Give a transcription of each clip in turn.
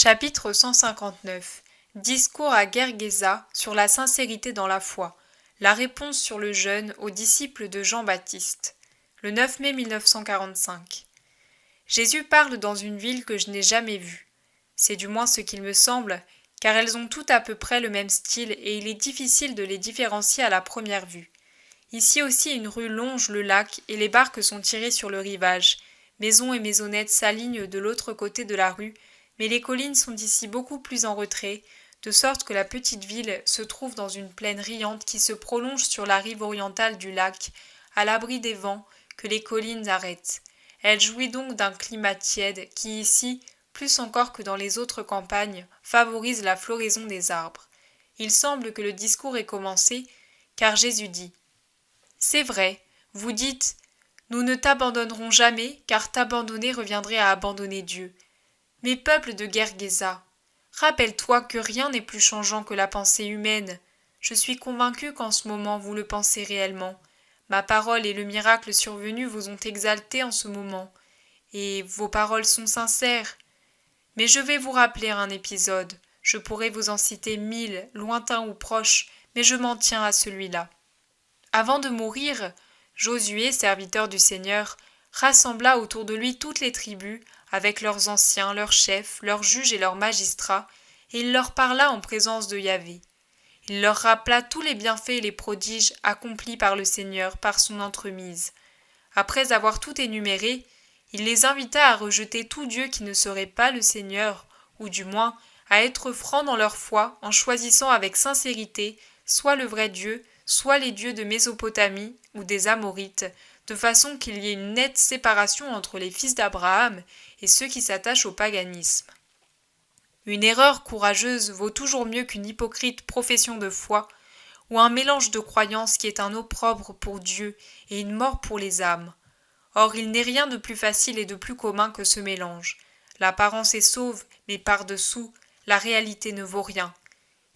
Chapitre 159. Discours à Gergesa sur la sincérité dans la foi. La réponse sur le jeûne aux disciples de Jean-Baptiste. Le 9 mai 1945. Jésus parle dans une ville que je n'ai jamais vue. C'est du moins ce qu'il me semble, car elles ont toutes à peu près le même style et il est difficile de les différencier à la première vue. Ici aussi une rue longe le lac et les barques sont tirées sur le rivage. Maisons et maisonnettes s'alignent de l'autre côté de la rue, mais les collines sont ici beaucoup plus en retrait, de sorte que la petite ville se trouve dans une plaine riante qui se prolonge sur la rive orientale du lac, à l'abri des vents que les collines arrêtent. Elle jouit donc d'un climat tiède qui ici, plus encore que dans les autres campagnes, favorise la floraison des arbres. Il semble que le discours ait commencé, car Jésus dit « C'est vrai, vous dites « Nous ne t'abandonnerons jamais, car t'abandonner reviendrait à abandonner Dieu. » Mes peuples de Gergesa, rappelle-toi que rien n'est plus changeant que la pensée humaine. Je suis convaincu qu'en ce moment vous le pensez réellement. Ma parole et le miracle survenu vous ont exalté en ce moment, et vos paroles sont sincères. Mais je vais vous rappeler un épisode. Je pourrais vous en citer 1000, lointains ou proches, mais je m'en tiens à celui-là. Avant de mourir, Josué, serviteur du Seigneur, rassembla autour de lui toutes les tribus, avec leurs anciens, leurs chefs, leurs juges et leurs magistrats, et il leur parla en présence de Yahvé. Il leur rappela tous les bienfaits et les prodiges accomplis par le Seigneur par son entremise. Après avoir tout énuméré, il les invita à rejeter tout Dieu qui ne serait pas le Seigneur, ou du moins à être francs dans leur foi en choisissant avec sincérité soit le vrai Dieu, soit les dieux de Mésopotamie ou des Amorites, de façon qu'il y ait une nette séparation entre les fils d'Abraham et ceux qui s'attachent au paganisme. Une erreur courageuse vaut toujours mieux qu'une hypocrite profession de foi, ou un mélange de croyances qui est un opprobre pour Dieu et une mort pour les âmes. Or il n'est rien de plus facile et de plus commun que ce mélange. L'apparence est sauve, mais par-dessous, la réalité ne vaut rien.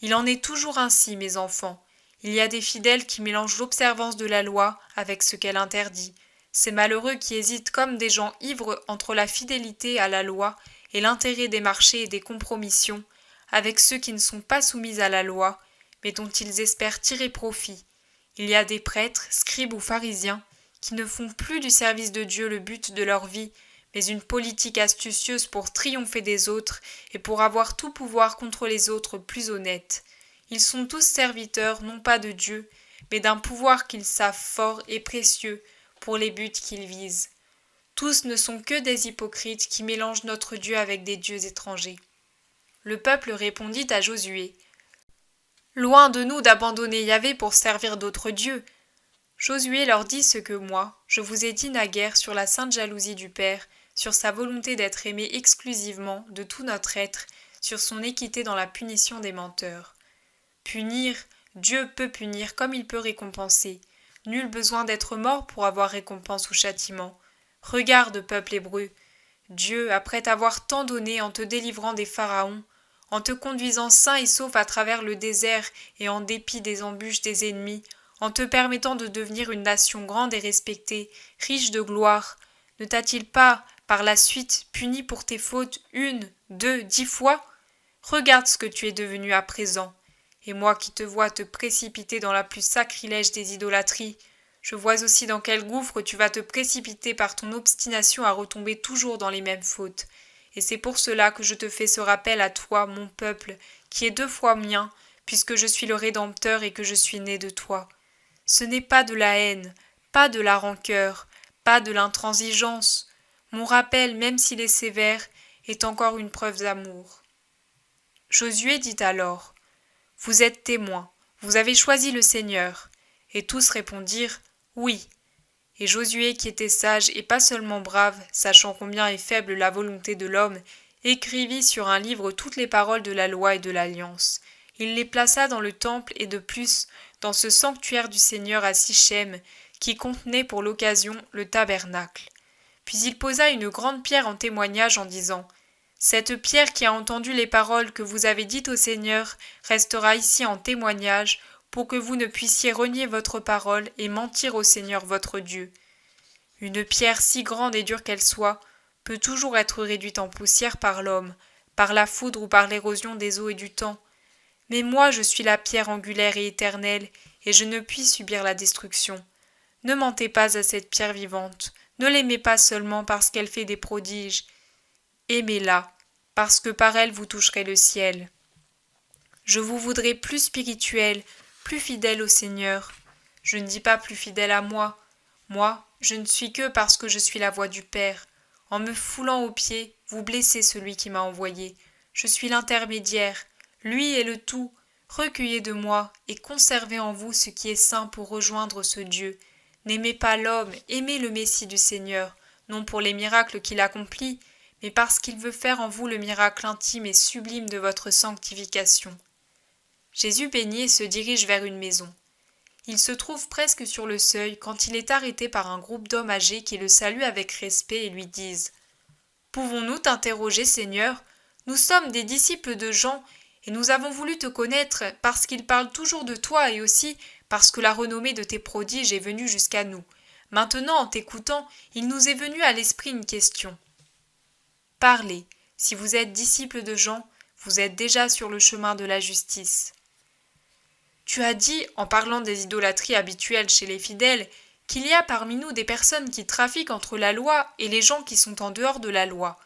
Il en est toujours ainsi, mes enfants. Il y a des fidèles qui mélangent l'observance de la loi avec ce qu'elle interdit. Ces malheureux qui hésitent comme des gens ivres entre la fidélité à la loi et l'intérêt des marchés et des compromissions, avec ceux qui ne sont pas soumis à la loi, mais dont ils espèrent tirer profit. Il y a des prêtres, scribes ou pharisiens, qui ne font plus du service de Dieu le but de leur vie, mais une politique astucieuse pour triompher des autres et pour avoir tout pouvoir contre les autres plus honnêtes. Ils sont tous serviteurs, non pas de Dieu, mais d'un pouvoir qu'ils savent fort et précieux pour les buts qu'ils visent. Tous ne sont que des hypocrites qui mélangent notre Dieu avec des dieux étrangers. Le peuple répondit à Josué. Loin de nous d'abandonner Yahvé pour servir d'autres dieux. Josué leur dit ce que moi, je vous ai dit naguère sur la sainte jalousie du Père, sur sa volonté d'être aimé exclusivement de tout notre être, sur son équité dans la punition des menteurs. Punir, Dieu peut punir comme il peut récompenser. Nul besoin d'être mort pour avoir récompense ou châtiment. Regarde, peuple hébreu, Dieu, après t'avoir tant donné en te délivrant des pharaons, en te conduisant sain et sauf à travers le désert et en dépit des embûches des ennemis, en te permettant de devenir une nation grande et respectée, riche de gloire, ne t'a-t-il pas, par la suite, puni pour tes fautes 1, 2, 10 fois? Regarde ce que tu es devenu à présent. Et moi qui te vois te précipiter dans la plus sacrilège des idolâtries, je vois aussi dans quel gouffre tu vas te précipiter par ton obstination à retomber toujours dans les mêmes fautes. Et c'est pour cela que je te fais ce rappel à toi, mon peuple, qui est 2 fois mien, puisque je suis le Rédempteur et que je suis né de toi. Ce n'est pas de la haine, pas de la rancœur, pas de l'intransigeance. Mon rappel, même s'il est sévère, est encore une preuve d'amour. Josué dit alors, « Vous êtes témoins, vous avez choisi le Seigneur. » Et tous répondirent, « Oui. » Et Josué, qui était sage et pas seulement brave, sachant combien est faible la volonté de l'homme, écrivit sur un livre toutes les paroles de la loi et de l'alliance. Il les plaça dans le temple et de plus, dans ce sanctuaire du Seigneur à Sichem, qui contenait pour l'occasion le tabernacle. Puis il posa une grande pierre en témoignage en disant « Cette pierre qui a entendu les paroles que vous avez dites au Seigneur restera ici en témoignage pour que vous ne puissiez renier votre parole et mentir au Seigneur votre Dieu. Une pierre si grande et dure qu'elle soit peut toujours être réduite en poussière par l'homme, par la foudre ou par l'érosion des eaux et du temps. Mais moi je suis la pierre angulaire et éternelle, et je ne puis subir la destruction. Ne mentez pas à cette pierre vivante, ne l'aimez pas seulement parce qu'elle fait des prodiges. Aimez-la, parce que par elle vous toucherez le ciel. Je vous voudrais plus spirituel, plus fidèle au Seigneur. Je ne dis pas plus fidèle à moi. Moi, je ne suis que parce que je suis la voix du Père. En me foulant aux pieds, vous blessez celui qui m'a envoyé. Je suis l'intermédiaire. Lui est le tout. Recueillez de moi et conservez en vous ce qui est saint pour rejoindre ce Dieu. N'aimez pas l'homme, aimez le Messie du Seigneur, non pour les miracles qu'il accomplit, mais parce qu'il veut faire en vous le miracle intime et sublime de votre sanctification. Jésus bénit et se dirige vers une maison. Il se trouve presque sur le seuil quand il est arrêté par un groupe d'hommes âgés qui le saluent avec respect et lui disent « Pouvons-nous t'interroger, Seigneur ? Nous sommes des disciples de Jean, et nous avons voulu te connaître parce qu'il parle toujours de toi et aussi parce que la renommée de tes prodiges est venue jusqu'à nous. Maintenant, en t'écoutant, il nous est venu à l'esprit une question. Parlez, si vous êtes disciples de Jean, vous êtes déjà sur le chemin de la justice. » Tu as dit, en parlant des idolâtries habituelles chez les fidèles, qu'il y a parmi nous des personnes qui trafiquent entre la loi et les gens qui sont en dehors de la loi.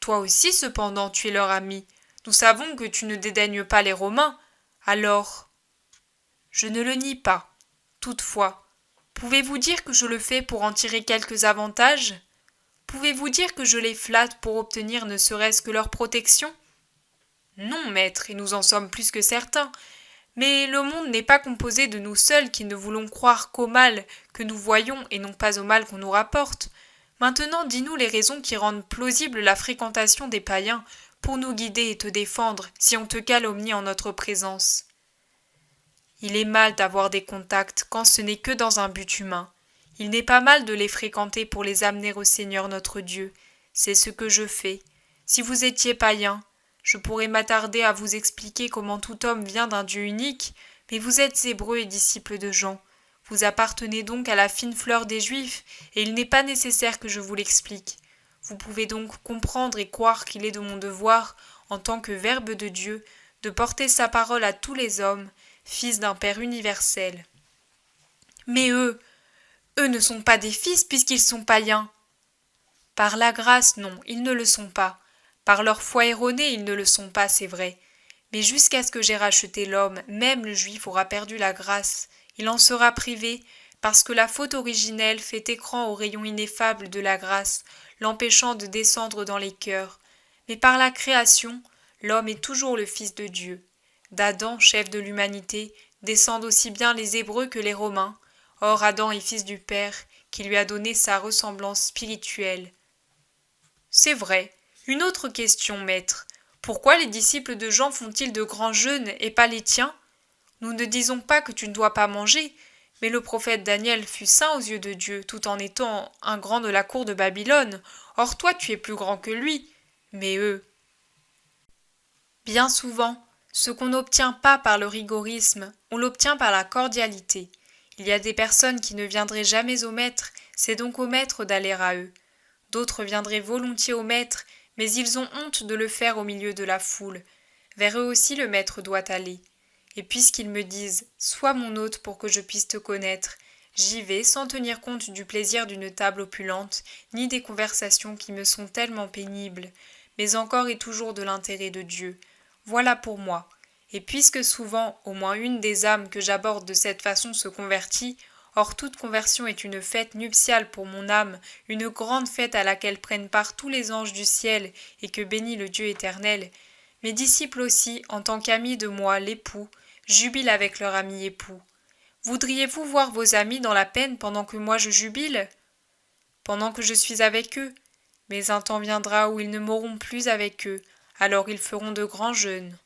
Toi aussi, cependant, tu es leur ami. Nous savons que tu ne dédaignes pas les Romains. Alors, je ne le nie pas. Toutefois, pouvez-vous dire que je le fais pour en tirer quelques avantages ? Pouvez-vous dire que je les flatte pour obtenir ne serait-ce que leur protection ? Non, maître, et nous en sommes plus que certains. Mais le monde n'est pas composé de nous seuls qui ne voulons croire qu'au mal que nous voyons et non pas au mal qu'on nous rapporte. Maintenant, dis-nous les raisons qui rendent plausible la fréquentation des païens pour nous guider et te défendre si on te calomnie en notre présence. Il est mal d'avoir des contacts quand ce n'est que dans un but humain. Il n'est pas mal de les fréquenter pour les amener au Seigneur notre Dieu. C'est ce que je fais. Si vous étiez païen, je pourrais m'attarder à vous expliquer comment tout homme vient d'un Dieu unique, mais vous êtes Hébreux et disciples de Jean. Vous appartenez donc à la fine fleur des Juifs, et il n'est pas nécessaire que je vous l'explique. Vous pouvez donc comprendre et croire qu'il est de mon devoir, en tant que Verbe de Dieu, de porter sa parole à tous les hommes, fils d'un Père universel. Mais eux ne sont pas des fils puisqu'ils sont païens. Par la grâce, non, ils ne le sont pas. Par leur foi erronée, ils ne le sont pas, c'est vrai. Mais jusqu'à ce que j'aie racheté l'homme, même le juif aura perdu la grâce. Il en sera privé, parce que la faute originelle fait écran au rayon ineffable de la grâce, l'empêchant de descendre dans les cœurs. Mais par la création, l'homme est toujours le Fils de Dieu. D'Adam, chef de l'humanité, descendent aussi bien les Hébreux que les Romains. Or Adam est fils du Père, qui lui a donné sa ressemblance spirituelle. C'est vrai. Une autre question, maître. Pourquoi les disciples de Jean font-ils de grands jeûnes et pas les tiens ? Nous ne disons pas que tu ne dois pas manger, mais le prophète Daniel fut saint aux yeux de Dieu, tout en étant un grand de la cour de Babylone. Or toi tu es plus grand que lui. Mais eux. Bien souvent, ce qu'on n'obtient pas par le rigorisme, on l'obtient par la cordialité. Il y a des personnes qui ne viendraient jamais au maître, c'est donc au maître d'aller à eux. D'autres viendraient volontiers au maître, mais ils ont honte de le faire au milieu de la foule. Vers eux aussi le maître doit aller. Et puisqu'ils me disent « Sois mon hôte pour que je puisse te connaître », j'y vais sans tenir compte du plaisir d'une table opulente, ni des conversations qui me sont tellement pénibles, mais encore et toujours de l'intérêt de Dieu. Voilà pour moi. Et puisque souvent, au moins une des âmes que j'aborde de cette façon se convertit, or toute conversion est une fête nuptiale pour mon âme, une grande fête à laquelle prennent part tous les anges du ciel et que bénit le Dieu éternel. Mes disciples aussi, en tant qu'amis de moi, l'époux, jubilent avec leur ami époux. Voudriez-vous voir vos amis dans la peine pendant que moi je jubile ? Pendant que je suis avec eux ? Mais un temps viendra où ils ne m'auront plus avec eux, alors ils feront de grands jeûnes.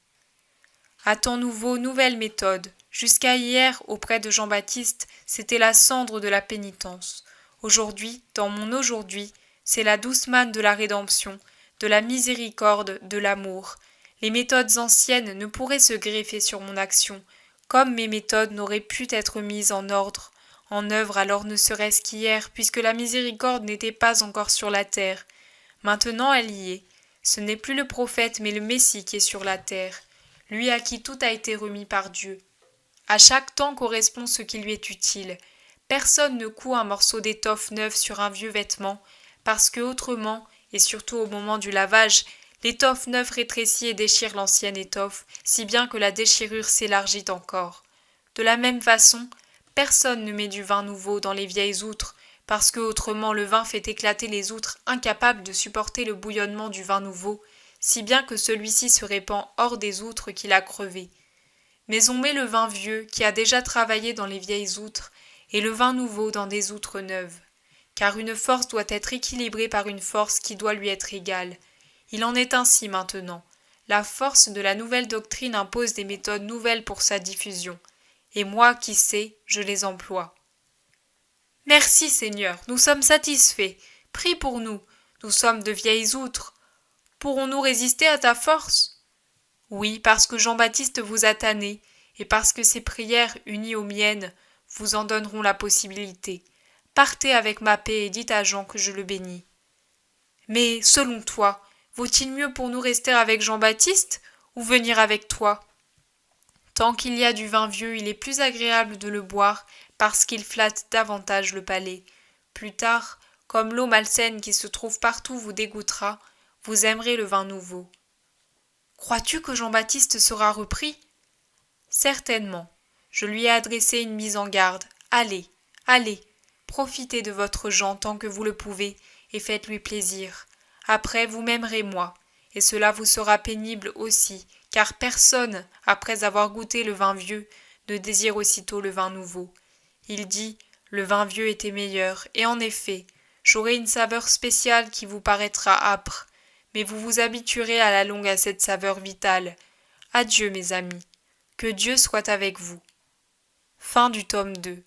À temps nouveau, nouvelle méthode. Jusqu'à hier, auprès de Jean-Baptiste, c'était la cendre de la pénitence. Aujourd'hui, dans mon aujourd'hui, c'est la douce manne de la rédemption, de la miséricorde, de l'amour. Les méthodes anciennes ne pourraient se greffer sur mon action, comme mes méthodes n'auraient pu être mises en ordre, en œuvre alors ne serait-ce qu'hier, puisque la miséricorde n'était pas encore sur la terre. Maintenant elle y est. Ce n'est plus le prophète mais le Messie qui est sur la terre, lui à qui tout a été remis par Dieu. À chaque temps correspond ce qui lui est utile. Personne ne coud un morceau d'étoffe neuve sur un vieux vêtement, parce que autrement, et surtout au moment du lavage, l'étoffe neuve rétrécit et déchire l'ancienne étoffe, si bien que la déchirure s'élargit encore. De la même façon, personne ne met du vin nouveau dans les vieilles outres, parce que autrement le vin fait éclater les outres incapables de supporter le bouillonnement du vin nouveau, si bien que celui-ci se répand hors des outres qu'il a crevées. Mais on met le vin vieux qui a déjà travaillé dans les vieilles outres, et le vin nouveau dans des outres neuves. Car une force doit être équilibrée par une force qui doit lui être égale. Il en est ainsi maintenant. La force de la nouvelle doctrine impose des méthodes nouvelles pour sa diffusion. Et moi, qui sais, je les emploie. Merci Seigneur, nous sommes satisfaits. Prie pour nous. Nous sommes de vieilles outres. Pourrons-nous résister à ta force ? Oui, parce que Jean-Baptiste vous a tanné, et parce que ses prières, unies aux miennes, vous en donneront la possibilité. Partez avec ma paix et dites à Jean que je le bénis. Mais, selon toi, vaut-il mieux pour nous rester avec Jean-Baptiste ou venir avec toi ? Tant qu'il y a du vin vieux, il est plus agréable de le boire parce qu'il flatte davantage le palais. Plus tard, comme l'eau malsaine qui se trouve partout vous dégoûtera, vous aimerez le vin nouveau. Crois-tu que Jean-Baptiste sera repris ? Certainement. Je lui ai adressé une mise en garde. Allez, allez, profitez de votre Jean tant que vous le pouvez, et faites-lui plaisir. Après, vous m'aimerez moi, et cela vous sera pénible aussi, car personne, après avoir goûté le vin vieux, ne désire aussitôt le vin nouveau. Il dit, le vin vieux était meilleur, et en effet, j'aurai une saveur spéciale qui vous paraîtra âpre, mais vous vous habituerez à la longue à cette saveur vitale. Adieu, mes amis. Que Dieu soit avec vous. Fin du tome 2.